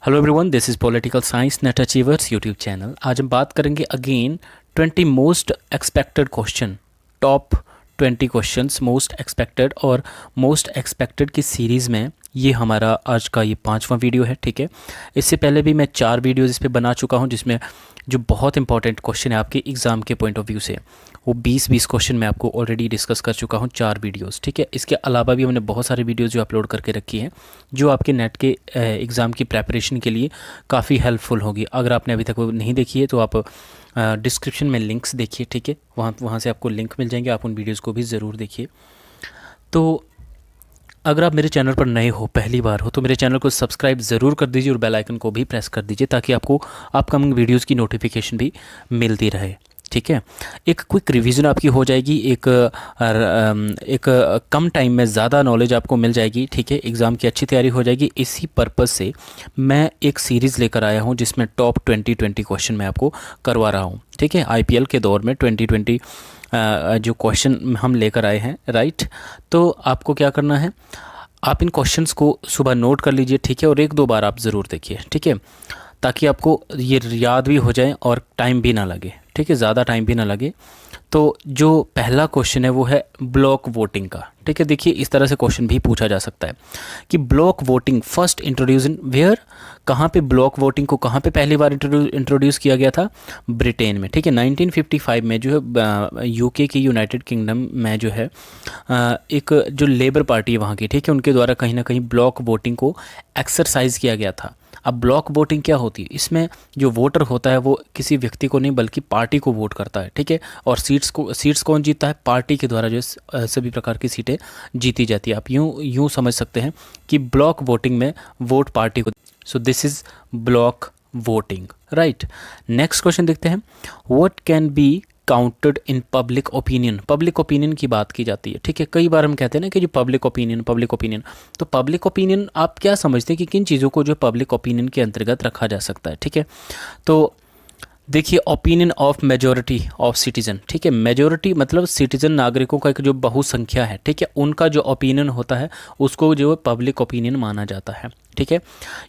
Hello everyone, this is political science net achievers YouTube channel. आज हम बात करेंगे again 20 most expected question, top 20 questions most expected और most expected की series में ये हमारा आज का ये 5वां वीडियो है। ठीक है, इससे पहले भी मैं 4 वीडियोज़ इस पर बना चुका हूँ, जिसमें जो बहुत इंपॉर्टेंट क्वेश्चन है आपके एग्ज़ाम के पॉइंट ऑफ व्यू से, वो 20 क्वेश्चन मैं आपको ऑलरेडी डिस्कस कर चुका हूँ 4 वीडियोस। ठीक है, इसके अलावा भी हमने बहुत सारे वीडियोस जो अपलोड करके रखी हैं, जो आपके नेट के एग्ज़ाम की प्रेपरेशन के लिए काफ़ी हेल्पफुल होगी। अगर आपने अभी तक वो नहीं देखी है तो आप डिस्क्रिप्शन में लिंक्स देखिए। ठीक है, वहाँ से आपको लिंक मिल जाएंगे, आप उन वीडियोज़ को भी ज़रूर देखिए। तो अगर आप मेरे चैनल पर नए हो, पहली बार हो, तो मेरे चैनल को सब्सक्राइब ज़रूर कर दीजिए और बेल आइकन को भी प्रेस कर दीजिए, ताकि आपको अपकमिंग वीडियोज़ की नोटिफिकेशन भी मिलती रहे। ठीक है, एक क्विक रिवीजन आपकी हो जाएगी, एक कम टाइम में ज़्यादा नॉलेज आपको मिल जाएगी। ठीक है, एग्ज़ाम की अच्छी तैयारी हो जाएगी। इसी पर्पज़ से मैं एक सीरीज़ लेकर आया हूँ, जिसमें टॉप 20 क्वेश्चन मैं आपको करवा रहा हूँ। ठीक है, IPL के दौर में 2020 जो क्वेश्चन हम लेकर आए हैं, राइट। तो आपको क्या करना है, आप इन क्वेश्चंस को सुबह नोट कर लीजिए। ठीक है, और 1-2 बार आप ज़रूर देखिए। ठीक है, ताकि आपको ये याद भी हो जाए और टाइम भी ना लगे। ठीक है, ज़्यादा टाइम भी ना लगे। तो जो पहला क्वेश्चन है वो है ब्लॉक वोटिंग का। ठीक है, देखिए इस तरह से क्वेश्चन भी पूछा जा सकता है कि block voting first introduce in where, कहाँ पे ब्लॉक वोटिंग को कहाँ पे पहली बार इंट्रोड्यूस किया गया था? ब्रिटेन में। ठीक है, 1955 में जो है UK की, यूनाइटेड किंगडम में जो है एक जो लेबर पार्टी है वहाँ की, ठीक है, उनके द्वारा कहीं ना कहीं ब्लॉक वोटिंग को एक्सरसाइज किया गया था। अब ब्लॉक वोटिंग क्या होती है? इसमें जो वोटर होता है वो किसी व्यक्ति को नहीं बल्कि पार्टी को वोट करता है। ठीक है, और सीट्स कौन जीतता है? पार्टी के द्वारा जो सभी प्रकार की सीटें जीती जाती है। आप यूँ समझ सकते हैं कि ब्लॉक वोटिंग में वोट पार्टी को, so this is block voting, right. Next question देखते हैं, what can be counted in public opinion. Public opinion की बात की जाती है। ठीक है, कई बार हम कहते हैं ना कि जो पब्लिक ओपिनियन, तो पब्लिक ओपिनियन आप क्या समझते हैं कि किन चीज़ों को जो पब्लिक ओपिनियन के अंतर्गत रखा जा सकता है? ठीक है, तो देखिए, opinion of majority of citizen. ठीक है, मेजॉरिटी मतलब सिटीजन, नागरिकों का एक जो बहुसंख्या है, ठीक है, उनका जो ओपिनियन होता है उसको जो है पब्लिक ओपिनियन माना जाता है। ठीक है,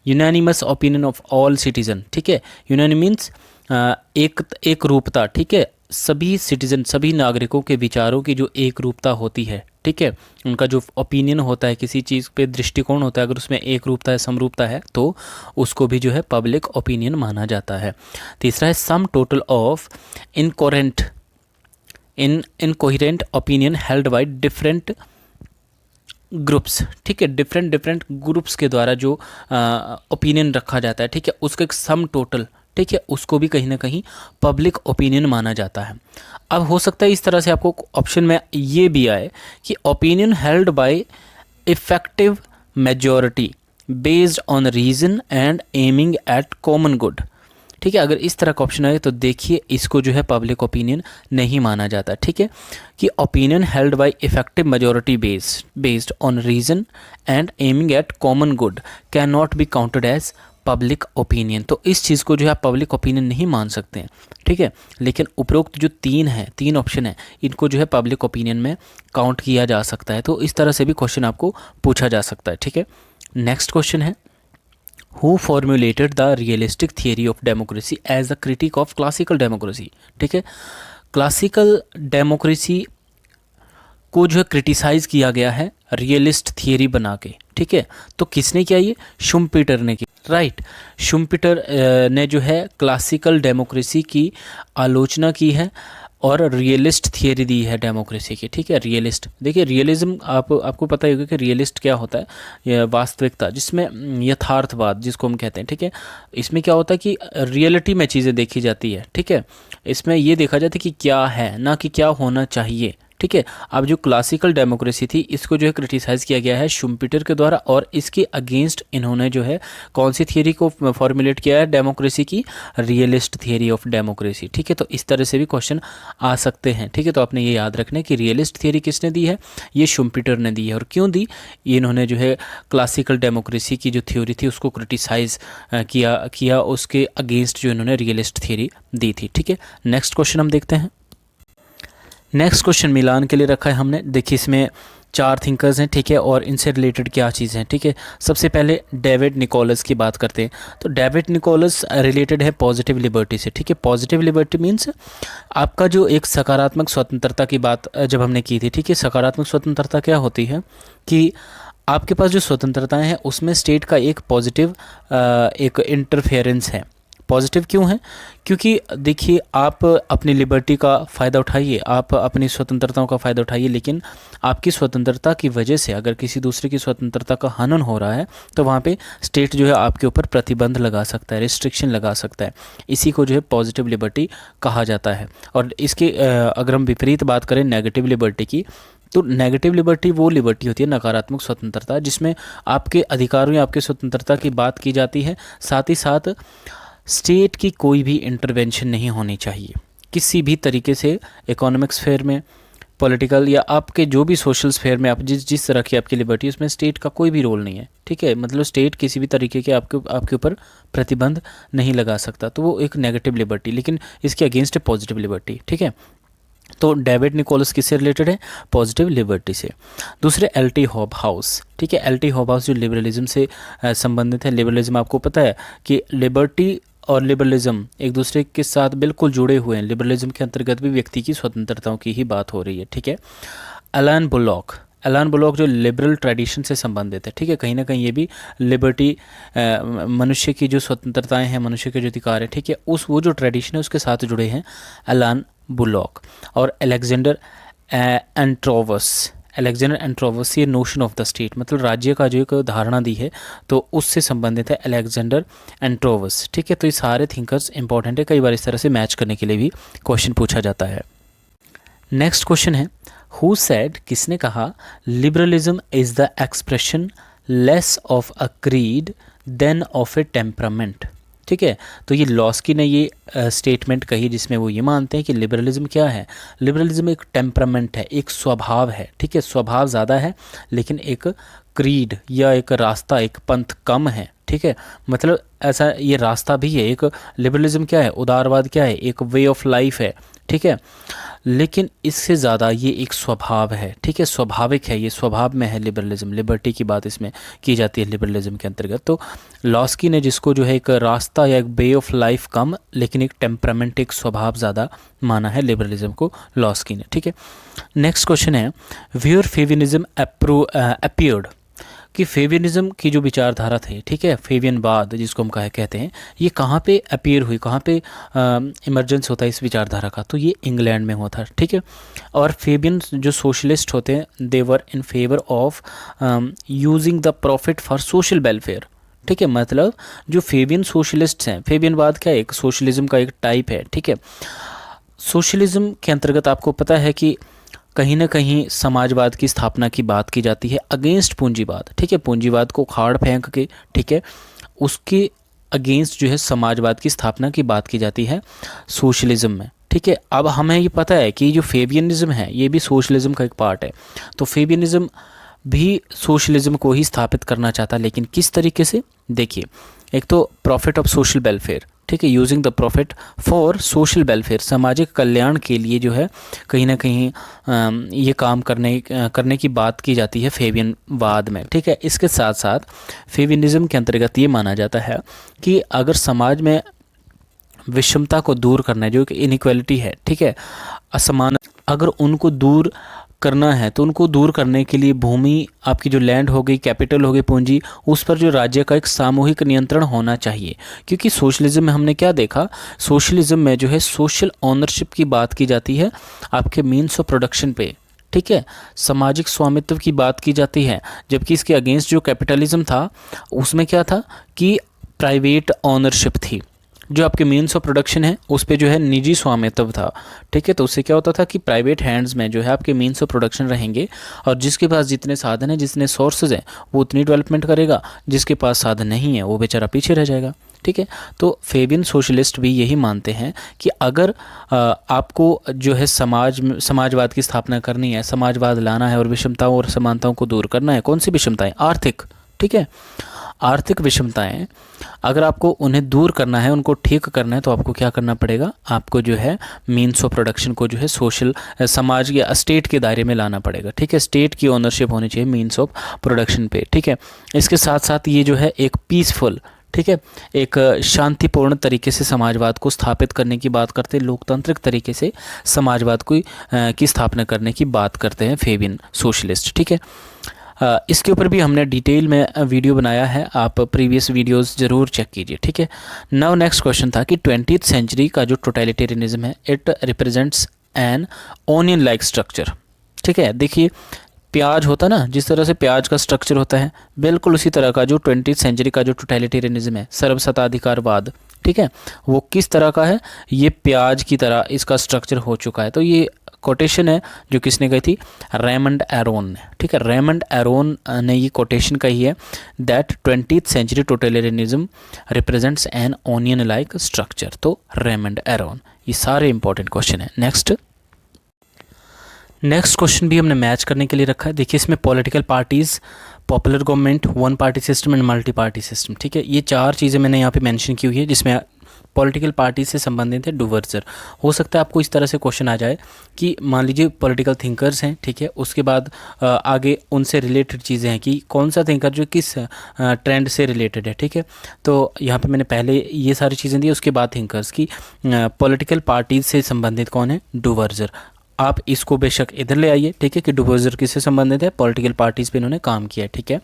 unanimous opinion of all citizen. ठीक है, यूनानी मीन्स एक रूपता। ठीक है, सभी सिटीजन, सभी नागरिकों के विचारों की जो एक रूपता होती है, ठीक है, उनका जो ओपिनियन होता है, किसी चीज़ पे दृष्टिकोण होता है, अगर उसमें एक रूपता है, समरूपता है, तो उसको भी जो है पब्लिक ओपिनियन माना जाता है। तीसरा है sum total of incoherent opinion held by different groups. ठीक है, डिफरेंट ग्रुप्स के द्वारा जो ओपिनियन रखा जाता है, ठीक है, उसका एक सम टोटल, ठीक है, उसको भी कहीं ना कहीं पब्लिक ओपिनियन माना जाता है। अब हो सकता है इस तरह से आपको ऑप्शन में ये भी आए कि opinion held by effective majority based on reason and aiming at common good. ठीक है, अगर इस तरह का ऑप्शन आए तो देखिए इसको जो है पब्लिक ओपिनियन नहीं माना जाता। ठीक है, कि opinion held by effective majority based on reason and aiming at common good cannot be counted as public opinion. तो इस चीज़ को जो है आप पब्लिक ओपिनियन नहीं मान सकते हैं। ठीक है, लेकिन उपरोक्त जो 3 ऑप्शन है, इनको जो है पब्लिक ओपिनियन में काउंट किया जा सकता है। तो इस तरह से भी क्वेश्चन आपको पूछा जा सकता है। ठीक है, नेक्स्ट क्वेश्चन है, who formulated the realistic theory of democracy as the critic of classical democracy. ठीक है, क्लासिकल डेमोक्रेसी को जो है क्रिटिसाइज किया गया है रियलिस्ट थियरी बना के। ठीक है, तो किसने किया? ये शुम्पीटर ने की, राइट। शुम्पीटर ने जो है क्लासिकल डेमोक्रेसी की आलोचना की है और रियलिस्ट थियरी दी है डेमोक्रेसी की। ठीक है, रियलिस्ट, देखिए रियलिज्म आपको पता ही होगा कि रियलिस्ट क्या होता है, ये वास्तविकता, जिसमें यथार्थवाद जिसको हम कहते हैं। ठीक है, इसमें क्या होता है कि रियलिटी में चीज़ें देखी जाती है। ठीक है, इसमें ये देखा जाता है कि क्या है, ना कि क्या होना चाहिए। ठीक है, अब जो क्लासिकल डेमोक्रेसी थी इसको जो है क्रिटिसाइज़ किया गया है शुम्पीटर के द्वारा, और इसके अगेंस्ट इन्होंने जो है कौन सी थियरी को फॉर्मुलेट किया है डेमोक्रेसी की? Realist theory of democracy. ठीक है, तो इस तरह से भी क्वेश्चन आ सकते हैं। ठीक है, तो आपने ये याद रखना है कि रियलिस्ट थियरी किसने दी है? ये शुम्पीटर ने दी है। और क्यों दी? इन्होंने जो है क्लासिकल डेमोक्रेसी की जो थ्योरी थी उसको क्रिटिसाइज़ किया, उसके अगेंस्ट जो इन्होंने रियलिस्ट थियरी दी थी। ठीक है, नेक्स्ट क्वेश्चन हम देखते हैं। नेक्स्ट क्वेश्चन मिलान के लिए रखा है हमने। देखिए इसमें चार थिंकर्स हैं, ठीक है, और इनसे रिलेटेड क्या चीज़ें हैं, ठीक है। सबसे पहले डेविड निकोलस की बात करते हैं। तो डेविड निकोलस रिलेटेड है पॉजिटिव लिबर्टी से, ठीक है। पॉजिटिव लिबर्टी मीन्स आपका जो एक सकारात्मक स्वतंत्रता की बात जब हमने की थी, ठीक है। सकारात्मक स्वतंत्रता क्या होती है कि आपके पास जो स्वतंत्रताएं हैं उसमें स्टेट का एक पॉजिटिव एक इंटरफेरेंस है। पॉजिटिव क्यों है? क्योंकि देखिए, आप अपनी लिबर्टी का फ़ायदा उठाइए, आप अपनी स्वतंत्रताओं का फ़ायदा उठाइए, लेकिन आपकी स्वतंत्रता की वजह से अगर किसी दूसरे की स्वतंत्रता का हनन हो रहा है तो वहाँ पे स्टेट जो है आपके ऊपर प्रतिबंध लगा सकता है, रिस्ट्रिक्शन लगा सकता है। इसी को जो है पॉजिटिव लिबर्टी कहा जाता है। और इसके अगर हम विपरीत बात करें नेगेटिव लिबर्टी की, तो नेगेटिव लिबर्टी वो लिबर्टी होती है, नकारात्मक स्वतंत्रता, जिसमें आपके अधिकारों या आपकी स्वतंत्रता की बात की जाती है, साथ ही साथ स्टेट की कोई भी इंटरवेंशन नहीं होनी चाहिए किसी भी तरीके से। इकोनॉमिक स्फेयर में, पॉलिटिकल या आपके जो भी सोशल स्फेयर में आप जिस तरह की आपकी लिबर्टी, उसमें स्टेट का कोई भी रोल नहीं है, ठीक है। मतलब स्टेट किसी भी तरीके के आपके ऊपर प्रतिबंध नहीं लगा सकता, तो वो एक नेगेटिव लिबर्टी। लेकिन इसके अगेंस्ट है पॉजिटिव लिबर्टी, ठीक है। तो डेविड निकोलस किससे रिलेटेड है? पॉजिटिव लिबर्टी से। दूसरे एल.टी. हॉबहाउस, ठीक है। एल.टी. हॉबहाउस जो लिबरलिज्म से संबंधित है। लिबरलिज्म, आपको पता है कि लिबर्टी और लिबरलिज्म एक दूसरे के साथ बिल्कुल जुड़े हुए हैं। लिबरलिज्म के अंतर्गत भी व्यक्ति की स्वतंत्रताओं की ही बात हो रही है, ठीक है। एलन बुलॉक जो लिबरल ट्रेडिशन से संबंधित है, ठीक है। कहीं ना कहीं ये भी लिबर्टी, मनुष्य की जो स्वतंत्रताएं हैं, मनुष्य के जो अधिकार है, ठीक है, वो जो ट्रेडिशन है उसके साथ जुड़े हैं एलन बुलॉक। और अलेक्जेंडर एंट्रोवस, ये नोशन ऑफ द स्टेट, मतलब राज्य का जो एक धारणा दी है, तो उससे संबंधित है अलेक्जेंडर एंट्रोवस, ठीक है। तो ये सारे थिंकर्स इंपॉर्टेंट है, कई बार इस तरह से मैच करने के लिए भी क्वेश्चन पूछा जाता है। नेक्स्ट क्वेश्चन है, हु सेड, किसने कहा, liberalism is the expression less of a creed than of a temperament, ठीक है। तो ये लॉस्की ने ये स्टेटमेंट कही, जिसमें वो ये मानते हैं कि लिबरलिज्म क्या है? लिबरलिज्म एक टेम्परामेंट है, एक स्वभाव है, ठीक है। स्वभाव ज़्यादा है लेकिन एक क्रीड या एक रास्ता, एक पंथ कम है, ठीक है। मतलब ऐसा ये रास्ता भी है। एक लिबरलिज्म क्या है? उदारवाद क्या है? एक वे ऑफ लाइफ है, ठीक है। लेकिन इससे ज़्यादा ये एक स्वभाव है, ठीक है, स्वाभाविक है, ये स्वभाव में है लिबरलिज्म। लिबर्टी की बात इसमें की जाती है लिबरलिज्म के अंतर्गत। तो लॉस्की ने जिसको जो है एक रास्ता या एक वे ऑफ लाइफ कम, लेकिन एक टेम्परामेंट, एक स्वभाव ज़्यादा माना है लिबरलिज्म को लॉस्की ने, ठीक है। नेक्स्ट क्वेश्चन है, वेयर फेविनिज्म अपीयर्ड, कि फेविनिज्म की जो विचारधारा थी, ठीक है, फेवियनवाद जिसको हम कहते हैं, ये कहाँ पे अपीयर हुई, कहाँ पे इमर्जेंस होता है इस विचारधारा का? तो ये इंग्लैंड में हुआ था, ठीक है। और फेबियन जो सोशलिस्ट होते हैं, they were in favour of using the profit for social welfare, ठीक है। मतलब जो फेबियन सोशलिस्ट हैं, फेबियनवाद क्या है? एक सोशलिज्म का एक टाइप है, ठीक है। सोशलिज्म के अंतर्गत आपको पता है कि कहीं ना कहीं समाजवाद की स्थापना की बात की जाती है अगेंस्ट पूंजीवाद, ठीक है। पूंजीवाद को खाड़ फेंक के, ठीक है, उसके अगेंस्ट जो है समाजवाद की स्थापना की बात की जाती है सोशलिज्म में, ठीक है। अब हमें ये पता है कि जो फेबियनिज्म है ये भी सोशलिज्म का एक पार्ट है। तो फेबियनिज्म भी सोशलिज्म को ही स्थापित करना चाहता है, लेकिन किस तरीके से? देखिए, एक तो प्रॉफिट ऑफ सोशल वेलफेयर, ठीक है, using the profit for social welfare, सामाजिक कल्याण के लिए जो है कहीं ना कहीं ये काम करने की बात की जाती है फेबियनवाद में, ठीक है। इसके साथ साथ फेबियनिज्म के अंतर्गत ये माना जाता है कि अगर समाज में विषमता को दूर करना है, जो कि इनइक्वालिटी है, ठीक है, असमान, अगर उनको दूर करना है तो उनको दूर करने के लिए भूमि, आपकी जो लैंड हो गई, कैपिटल हो गई, पूंजी, उस पर जो राज्य का एक सामूहिक नियंत्रण होना चाहिए। क्योंकि सोशलिज्म में हमने क्या देखा? सोशलिज्म में जो है सोशल ओनरशिप की बात की जाती है आपके मीन्स ऑफ प्रोडक्शन पे, ठीक है, सामाजिक स्वामित्व की बात की जाती है। जबकि इसके अगेंस्ट जो कैपिटलिज्म था उसमें क्या था कि प्राइवेट ओनरशिप थी। जो आपके मीन्स ऑफ प्रोडक्शन है उस पे जो है निजी स्वामित्व था, ठीक है। तो उससे क्या होता था कि प्राइवेट हैंड्स में जो है आपके मीन्स ऑफ प्रोडक्शन रहेंगे, और जिसके पास जितने साधन हैं, जितने सोर्सेज हैं, वो उतनी डेवलपमेंट करेगा, जिसके पास साधन नहीं है वो बेचारा पीछे रह जाएगा, ठीक है। तो फेबियन सोशलिस्ट भी यही मानते हैं कि अगर आपको जो है समाजवाद की स्थापना करनी है, समाजवाद लाना है और विषमताओं और समानताओं को दूर करना है, कौन सी विषमताएं? आर्थिक, ठीक है, आर्थिक विषमताएं, अगर आपको उन्हें दूर करना है, उनको ठीक करना है, तो आपको क्या करना पड़ेगा, आपको जो है मीन्स ऑफ प्रोडक्शन को जो है सोशल समाज या स्टेट के दायरे में लाना पड़ेगा। ठीक है, स्टेट की ओनरशिप होनी चाहिए मीन्स ऑफ प्रोडक्शन पे। ठीक है, इसके साथ साथ ये जो है एक पीसफुल, ठीक है, एक शांतिपूर्ण तरीके से समाजवाद को स्थापित करने की बात करते हैं, लोकतांत्रिक तरीके से समाजवाद की स्थापना करने की बात करते हैं फेबियन सोशलिस्ट। ठीक है, इसके ऊपर भी हमने डिटेल में वीडियो बनाया है, आप प्रीवियस वीडियोस ज़रूर चेक कीजिए। ठीक है, नाउ नेक्स्ट क्वेश्चन था कि 20th सेंचुरी का जो टोटलिटेरियनिज्म है, it represents an onion like structure. ठीक है, देखिए प्याज होता ना, जिस तरह से प्याज का स्ट्रक्चर होता है, बिल्कुल उसी तरह का जो 20th सेंचुरी का जो टोटलिटेरियनिज्म है, सर्वसत्ताधिकारवाद, ठीक है, वो किस तरह का है, ये प्याज की तरह इसका स्ट्रक्चर हो चुका है। तो ये कोटेशन है जो किसने कही थी, रेमंड एरोन ने। ठीक है, रेमंड एरोन ने ये कोटेशन कही है that 20th century totalitarianism represents an onion like structure. तो रेमंड एरोन, ये सारे इंपॉर्टेंट क्वेश्चन है। नेक्स्ट क्वेश्चन भी हमने मैच करने के लिए रखा है। देखिए इसमें political parties, popular government, one party system and multi party system. ठीक है, ये चार चीज़ें मैंने यहाँ पे मेंशन की हुई है जिसमें पॉलिटिकल पार्टी से संबंधित है डुवर्जर। हो सकता है आपको इस तरह से क्वेश्चन आ जाए कि मान लीजिए पॉलिटिकल थिंकर्स हैं, ठीक है, उसके बाद आगे उनसे रिलेटेड चीज़ें हैं कि कौन सा थिंकर जो किस ट्रेंड से रिलेटेड है। ठीक है, तो यहाँ पे मैंने पहले ये सारी चीज़ें दी, उसके बाद थिंकर्स की पॉलिटिकल पार्टीज से संबंधित कौन है, डुवर्जर। आप इसको बेशक इधर ले आइए, ठीक है, कि डुवर्जर किससे संबंधित है, पॉलिटिकल पार्टीज़ पे इन्होंने काम किया है। ठीक है,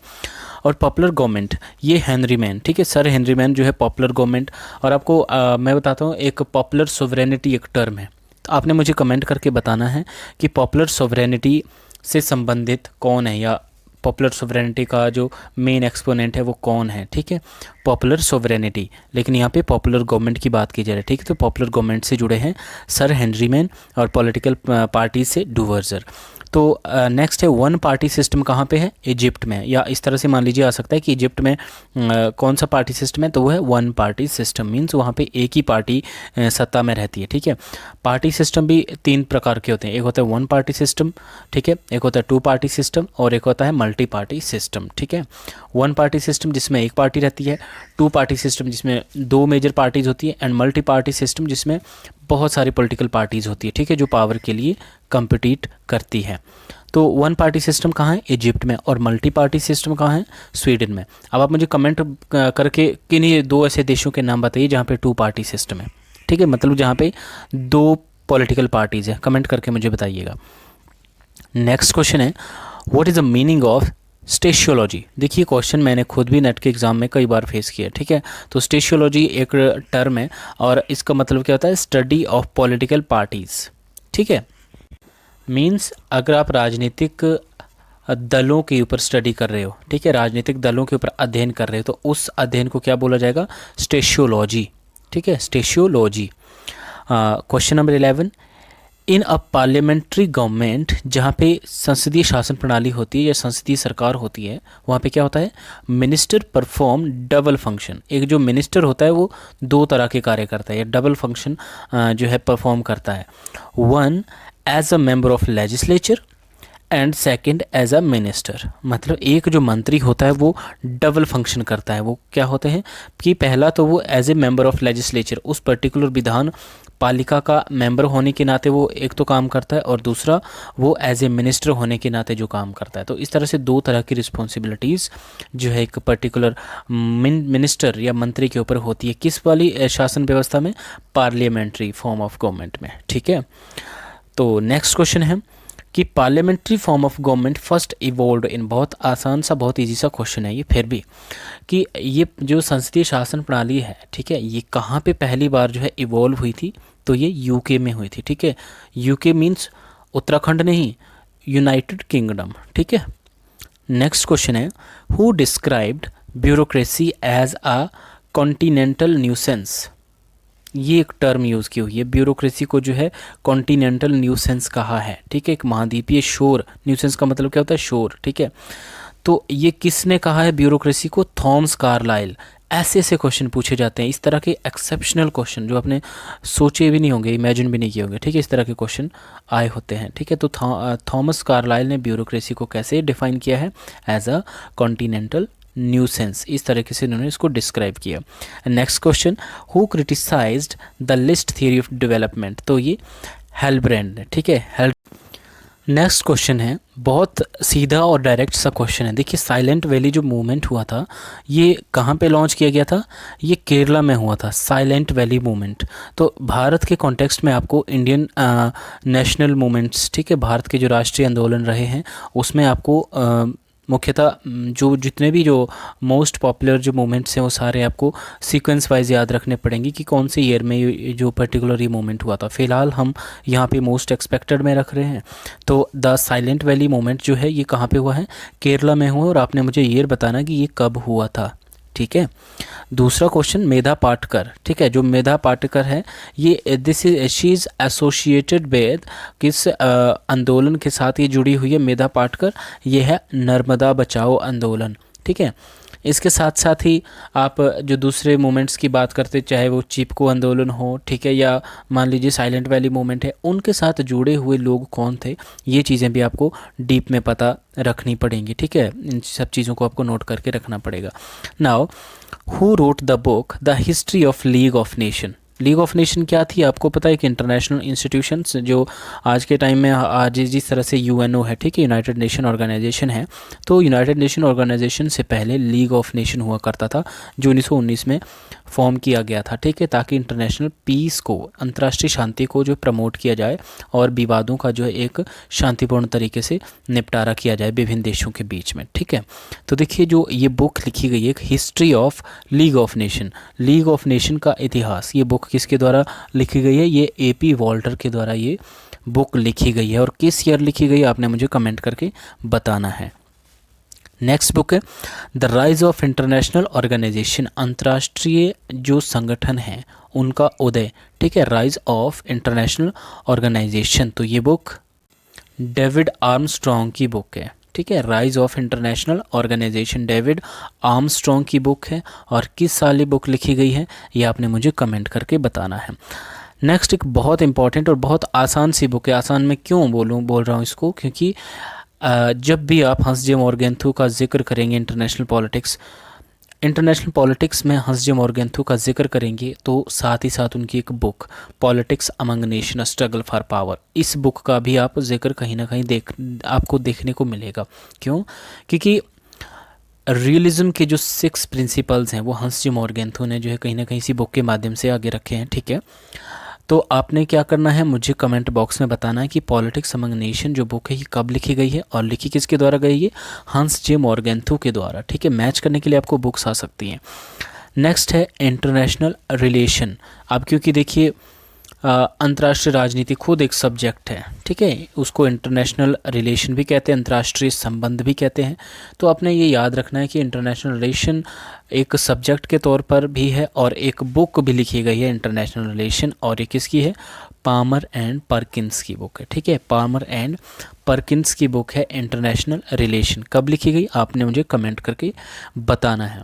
और पॉपुलर गवर्नमेंट, ये हेनरी मैन, ठीक है, सर हेनरी मैन जो है पॉपुलर गवर्नमेंट। और आपको मैं बताता हूँ, एक पॉपुलर सोवरेनिटी एक टर्म है, तो आपने मुझे कमेंट करके बताना है कि पॉपुलर सोवरेनिटी से संबंधित कौन है, या पॉपुलर सोवरेनिटी का जो मेन एक्सपोनेंट है वो कौन है। ठीक है, पॉपुलर सोवरेनिटी, लेकिन यहाँ पे पॉपुलर गवर्नमेंट की बात की जा रही है। ठीक है, तो पॉपुलर गवर्नमेंट से जुड़े हैं सर हेनरी मैन और पॉलिटिकल पार्टी से डुवर्जर। तो नेक्स्ट है वन पार्टी सिस्टम कहाँ पे है, इजिप्ट में, या इस तरह से मान लीजिए आ सकता है कि इजिप्ट में कौन सा पार्टी सिस्टम है, तो वो है वन पार्टी सिस्टम, मींस वहाँ पे एक ही पार्टी सत्ता में रहती है। ठीक है, पार्टी सिस्टम भी तीन प्रकार के होते हैं, एक होता है वन पार्टी सिस्टम, ठीक है, एक होता है टू पार्टी सिस्टम, और एक होता है मल्टी पार्टी सिस्टम। ठीक है, वन पार्टी सिस्टम जिसमें एक पार्टी रहती है, टू पार्टी सिस्टम जिसमें दो मेजर पार्टीज होती है, एंड मल्टी पार्टी सिस्टम जिसमें बहुत सारी पॉलिटिकल पार्टीज होती है। ठीक है, जो पावर के लिए कम्पिटिट करती है। तो वन पार्टी सिस्टम कहाँ है, इजिप्ट में, और मल्टी पार्टी सिस्टम कहाँ है, स्वीडन में। अब आप मुझे कमेंट करके किन्हीं दो ऐसे देशों के नाम बताइए जहाँ पे टू पार्टी सिस्टम है। ठीक है, मतलब जहाँ पे दो पॉलिटिकल पार्टीज है, कमेंट करके मुझे बताइएगा। नेक्स्ट क्वेश्चन है, what is the meaning of stasiology. देखिए क्वेश्चन मैंने खुद भी नेट के एग्ज़ाम में कई बार फेस किया। ठीक है, तो स्टेशियोलॉजी एक टर्म है और इसका मतलब क्या होता है, स्टडी ऑफ पॉलिटिकल पार्टीज़। ठीक है, मींस अगर आप राजनीतिक दलों के ऊपर स्टडी कर रहे हो, ठीक है, राजनीतिक दलों के ऊपर अध्ययन कर रहे हो, तो उस अध्ययन को क्या बोला जाएगा, स्टेशियोलॉजी। ठीक है, stasiology. Question number 11, in a parliamentary government, जहाँ पे संसदीय शासन प्रणाली होती है या संसदीय सरकार होती है, वहाँ पे क्या होता है, मिनिस्टर परफॉर्म डबल फंक्शन। एक जो मिनिस्टर होता है वो दो तरह के कार्य करता है, या डबल फंक्शन जो है परफॉर्म करता है। One as a member of legislature and second as a minister. मतलब एक जो मंत्री होता है वो डबल फंक्शन करता है। वो क्या होते हैं कि पहला तो वो as a member of legislature, उस पर्टिकुलर विधान पालिका का मेंबर होने के नाते वो एक तो काम करता है, और दूसरा वो एज ए मिनिस्टर होने के नाते जो काम करता है। तो इस तरह से दो तरह की रिस्पॉन्सिबिलिटीज़ जो है एक पर्टिकुलर मिनिस्टर या मंत्री के ऊपर होती है। किस वाली शासन व्यवस्था में, पार्लियामेंट्री फॉर्म ऑफ गवर्नमेंट में। ठीक है, तो नेक्स्ट क्वेश्चन है कि parliamentary form of government first evolve in, बहुत आसान सा बहुत इजी सा क्वेश्चन है ये फिर भी, कि ये जो संसदीय शासन प्रणाली है, ठीक है, ये कहाँ पे पहली बार जो है इवोल्व हुई थी, तो ये यूके में हुई थी। ठीक है, यूके मीन्स उत्तराखंड नहीं, यूनाइटेड किंगडम। ठीक है, नेक्स्ट क्वेश्चन है, who described bureaucracy as a continental nuisance. ये एक टर्म यूज़ की हुई है, ब्यूरोक्रेसी को जो है कॉन्टिनेंटल न्यूसेंस कहा है। ठीक है, एक महाद्वीपीय शोर, न्यूसेंस का मतलब क्या होता है, शोर। ठीक है, तो ये किसने कहा है ब्यूरोक्रेसी को, थॉमस कार्लाइल। ऐसे ऐसे क्वेश्चन पूछे जाते हैं, इस तरह के एक्सेप्शनल क्वेश्चन जो आपने सोचे भी नहीं होंगे, इमेजिन भी नहीं किए होंगे। ठीक है, इस तरह के क्वेश्चन आए होते हैं। ठीक है, तो थॉमस कार्लाइल ने ब्यूरोक्रेसी को कैसे डिफाइन किया है, एज अ कॉन्टिनेंटल न्यूसेंस, इस तरीके से इन्होंने इसको डिस्क्राइब किया। Next question, who criticised the list theory of development, तो ये हेल्ब्रेंड है, ठीक है। नेक्स्ट क्वेश्चन है, बहुत सीधा और डायरेक्ट सा क्वेश्चन है। देखिए साइलेंट वैली जो मूवमेंट हुआ था ये कहाँ पे लॉन्च किया गया था, ये केरला में हुआ था, साइलेंट वैली मूवमेंट। तो भारत के कॉन्टेक्स्ट में आपको इंडियन नेशनल मूवमेंट्स, ठीक है, भारत के जो राष्ट्रीय आंदोलन रहे हैं उसमें आपको मुख्यतः जो जितने भी जो मोस्ट पॉपुलर जो मूवमेंट्स हैं वो सारे आपको सीक्वेंस वाइज याद रखने पड़ेंगे कि कौन से ईयर में जो पर्टिकुलर ये मूवमेंट हुआ था। फ़िलहाल हम यहाँ पे मोस्ट एक्सपेक्टेड में रख रहे हैं। तो द साइलेंट वैली मूवमेंट जो है ये कहाँ पे हुआ है, केरला में हुआ, और आपने मुझे ईयर बताना कि ये कब हुआ था, ठीक है। दूसरा क्वेश्चन, मेधा पाटकर, ठीक है, जो मेधा पाटकर है ये this is she is associated with किस आंदोलन के साथ ये जुड़ी हुई है मेधा पाटकर, ये है नर्मदा बचाओ आंदोलन, ठीक है। इसके साथ साथ ही आप जो दूसरे मूवमेंट्स की बात करते, चाहे वो चिपको आंदोलन हो, ठीक है, या मान लीजिए साइलेंट वैली मूवमेंट है, उनके साथ जुड़े हुए लोग कौन थे, ये चीज़ें भी आपको डीप में पता रखनी पड़ेंगी, ठीक है। इन सब चीज़ों को आपको नोट करके रखना पड़ेगा। Now who wrote the book the history of league of nation, league of nation क्या थी आपको पता है कि इंटरनेशनल इंस्टीट्यूशंस जो आज के टाइम में आज जिस तरह से यूएनओ है, ठीक है, यूनाइटेड नेशन ऑर्गेनाइजेशन है, तो यूनाइटेड नेशन ऑर्गेनाइजेशन से पहले लीग ऑफ नेशन हुआ करता था जो 1919 में फॉर्म किया गया था, ठीक है, ताकि इंटरनेशनल पीस को, अंतर्राष्ट्रीय शांति को जो प्रमोट किया जाए और विवादों का जो है एक शांतिपूर्ण तरीके से निपटारा किया जाए विभिन्न देशों के बीच में, ठीक है। तो देखिए जो ये बुक लिखी गई है, एक history of league of nation, league of nation का इतिहास, ये बुक किसके द्वारा लिखी गई है, ये AP वॉल्टर के द्वारा ये बुक लिखी गई है, और किस ईयर लिखी गई है आपने मुझे कमेंट करके बताना है। नेक्स्ट बुक है the rise of international organisation, अंतर्राष्ट्रीय जो संगठन हैं उनका उदय, ठीक है, राइज ऑफ इंटरनेशनल ऑर्गेनाइजेशन, तो ये बुक डेविड आर्मस्ट्रॉन्ग की बुक है, ठीक है, rise of international organisation David Armstrong की बुक है, और किस साल ये बुक लिखी गई है ये आपने मुझे कमेंट करके बताना है। नेक्स्ट एक बहुत इंपॉर्टेंट और बहुत आसान सी बुक है, आसान में क्यों बोल रहा हूँ इसको, क्योंकि जब भी आप हंस जे मॉर्गेंथू का जिक्र करेंगे इंटरनेशनल पॉलिटिक्स में हंस जे मॉर्गेंथू का जिक्र करेंगे तो साथ ही साथ उनकी एक book politics among nation struggle for power, इस बुक का भी आप जिक्र कहीं ना कहीं आपको देखने को मिलेगा। क्यों? क्योंकि रियलिज्म के जो 6 प्रिंसिपल्स हैं वो हंस जे मॉर्गेंथू ने जो है कहीं ना कहीं इसी बुक के माध्यम से आगे रखे हैं, ठीक है। तो आपने क्या करना है, मुझे कमेंट बॉक्स में बताना है कि पॉलिटिक्स अमंग नेशन जो बुक है ये कब लिखी गई है, और लिखी किसके द्वारा गई है, हंस जे मॉर्गेंथू के द्वारा, ठीक है। मैच करने के लिए आपको बुक्स आ सकती हैं। नेक्स्ट है इंटरनेशनल रिलेशन। अब क्योंकि देखिए अंतर्राष्ट्रीय राजनीति खुद एक सब्जेक्ट है, ठीक है, उसको इंटरनेशनल रिलेशन भी कहते हैं, अंतर्राष्ट्रीय संबंध भी कहते हैं। तो आपने ये याद रखना है कि इंटरनेशनल रिलेशन एक सब्जेक्ट के तौर पर भी है और एक बुक भी लिखी गई है इंटरनेशनल रिलेशन, और ये किसकी है, पामर एंड परकिंस की बुक है, ठीक है, पामर एंड परकिंस की बुक है इंटरनेशनल रिलेशन। कब लिखी गई आपने मुझे कमेंट करके बताना है।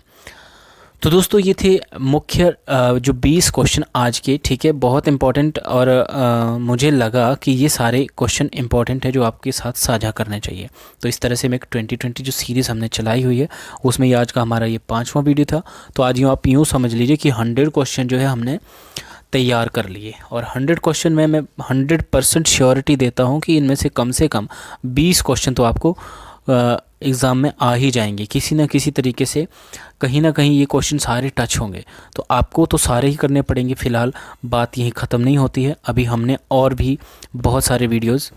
तो दोस्तों ये थे मुख्य जो 20 क्वेश्चन आज के, ठीक है, बहुत इंपॉर्टेंट, और मुझे लगा कि ये सारे क्वेश्चन इंपॉर्टेंट है जो आपके साथ साझा करने चाहिए। तो इस तरह से मैं 2020 जो सीरीज़ हमने चलाई हुई है उसमें ये आज का हमारा ये 5वां वीडियो था। तो आज आप यूँ समझ लीजिए कि 100 क्वेश्चन जो है हमने तैयार कर लिए, और 100 क्वेश्चन में मैं 100% श्योरिटी देता हूँ कि इनमें से कम 20 क्वेश्चन तो आपको एग्ज़ाम में आ ही जाएंगे किसी ना किसी तरीके से, कहीं ना कहीं ये क्वेश्चन सारे टच होंगे। तो आपको तो सारे ही करने पड़ेंगे। फ़िलहाल बात यही ख़त्म नहीं होती है, अभी हमने और भी बहुत सारे वीडियोस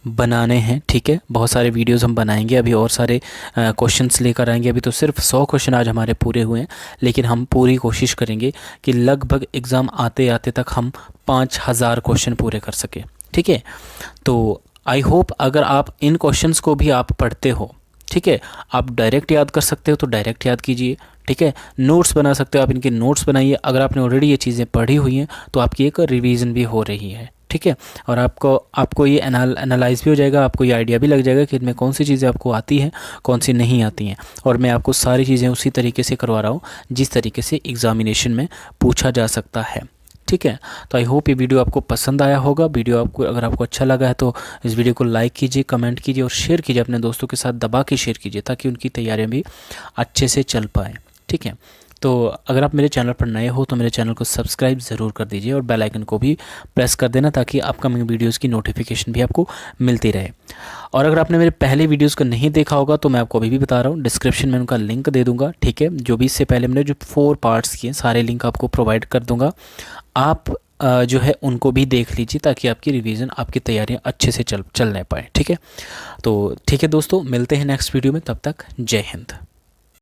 बनाने हैं, ठीक है, बहुत सारे वीडियोस हम बनाएंगे, अभी और सारे क्वेश्चंस लेकर आएंगे। अभी तो सिर्फ 100 क्वेश्चन आज हमारे पूरे हुए हैं, लेकिन हम पूरी कोशिश करेंगे कि लगभग एग्ज़ाम आते आते तक हम 5000 क्वेश्चन पूरे कर सकें, ठीक है। तो आई होप अगर आप इन क्वेश्चंस को भी आप पढ़ते हो, ठीक है, आप डायरेक्ट याद कर सकते हो तो डायरेक्ट याद कीजिए, ठीक है, नोट्स बना सकते हो आप, इनके नोट्स बनाइए। अगर आपने ऑलरेडी ये चीज़ें पढ़ी हुई हैं तो आपकी एक रिवीजन भी हो रही है, ठीक है, और आपको ये एनालाइज भी हो जाएगा, आपको ये आइडिया भी लग जाएगा कि इनमें कौन सी चीज़ें आपको आती हैं, कौन सी नहीं आती हैं। और मैं आपको सारी चीज़ें उसी तरीके से करवा रहा हूँ जिस तरीके से एग्ज़ामिनेशन में पूछा जा सकता है, ठीक है। तो आई होप ये वीडियो आपको पसंद आया होगा। वीडियो आपको अगर आपको अच्छा लगा है तो इस वीडियो को लाइक कीजिए, कमेंट कीजिए और शेयर कीजिए अपने दोस्तों के साथ, दबा के शेयर कीजिए ताकि उनकी तैयारियां भी अच्छे से चल पाएँ। ठीक है। तो अगर आप मेरे चैनल पर नए हो तो मेरे चैनल को सब्सक्राइब ज़रूर कर दीजिए और बेल आइकन को भी प्रेस कर देना ताकि अपकमिंग वीडियोस की नोटिफिकेशन भी आपको मिलती रहे। और अगर आपने मेरे पहले वीडियोस को नहीं देखा होगा तो मैं आपको अभी भी बता रहा हूँ, डिस्क्रिप्शन में उनका लिंक दे दूँगा। ठीक है। जो भी इससे पहले मैंने जो 4 पार्ट्स किए सारे लिंक आपको प्रोवाइड कर दूँगा। आप जो है उनको भी देख लीजिए ताकि आपकी रिवीजन, आपकी तैयारियाँ अच्छे से चलने पाए। ठीक है। तो ठीक है दोस्तों, मिलते हैं नेक्स्ट वीडियो में, तब तक जय हिंद।